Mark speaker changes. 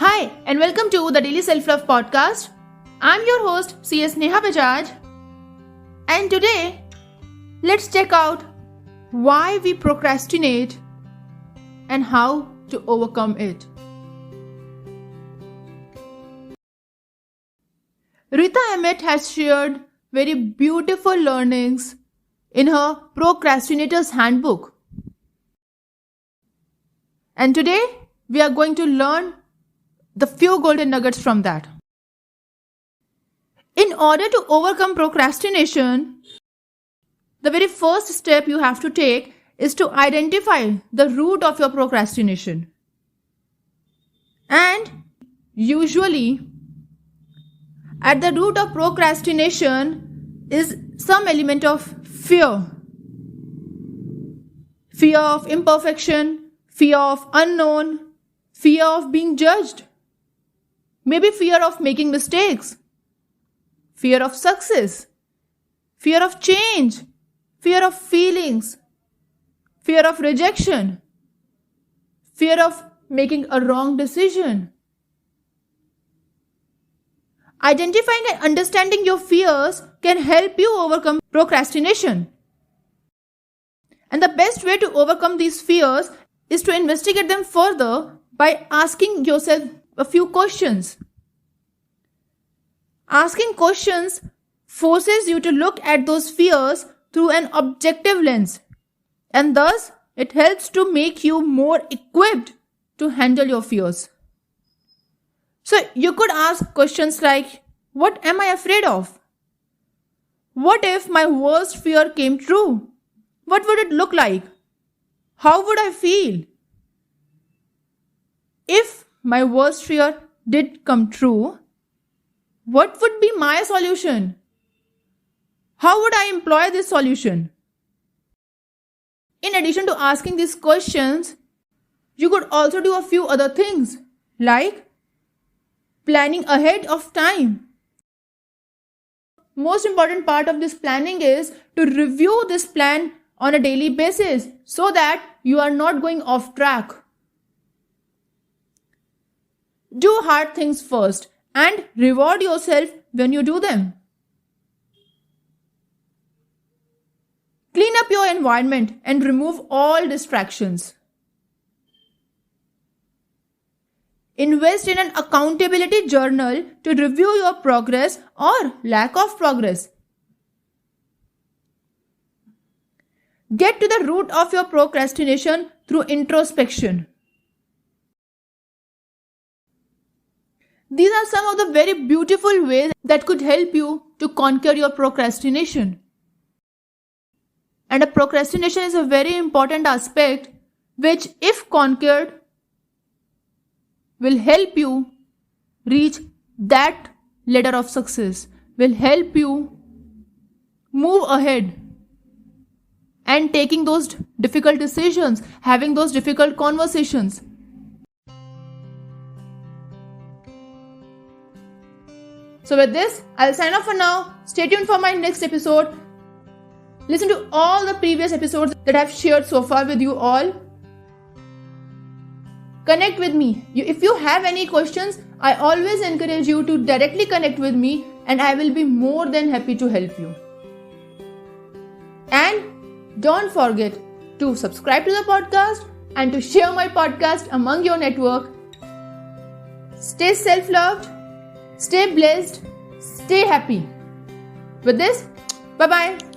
Speaker 1: Hi, and welcome to the Daily Self Love Podcast. I'm your host, CS Neha Bajaj. And today, let's check out why we procrastinate and how to overcome it. Rita Emmett has shared very beautiful learnings in her Procrastinator's Handbook. And today, we are going to learn the few golden nuggets from that. In order to overcome procrastination, the very first step you have to take is to identify the root of your procrastination. And usually, at the root of procrastination is some element of fear. Fear of imperfection, fear of unknown, fear of being judged. Maybe fear of making mistakes, fear of success, fear of change, fear of feelings, fear of rejection, fear of making a wrong decision. Identifying and understanding your fears can help you overcome procrastination. And the best way to overcome these fears is to investigate them further by asking yourself a few questions. Asking questions forces you to look at those fears through an objective lens, and thus it helps to make you more equipped to handle your fears. So you could ask questions like, what am I afraid of? What if my worst fear came true? What would it look like? How would I feel? If my worst fear did come true, what would be my solution? How would I employ this solution? In addition to asking these questions, you could also do a few other things like planning ahead of time. Most important part of this planning is to review this plan on a daily basis so that you are not going off track. Do hard things first and reward yourself when you do them. Clean up your environment and remove all distractions. Invest in an accountability journal to review your progress or lack of progress. Get to the root of your procrastination through introspection. These are some of the very beautiful ways that could help you to conquer your procrastination. And a procrastination is a very important aspect which, if conquered, will help you reach that ladder of success, will help you move ahead and taking those difficult decisions, having those difficult conversations. So with this, I'll sign off for now. Stay tuned for my next episode. Listen to all the previous episodes that I've shared so far with you all. Connect with me. If you have any questions, I always encourage you to directly connect with me and I will be more than happy to help you. And don't forget to subscribe to the podcast and to share my podcast among your network. Stay self-loved. Stay blessed, stay happy. With this, bye-bye.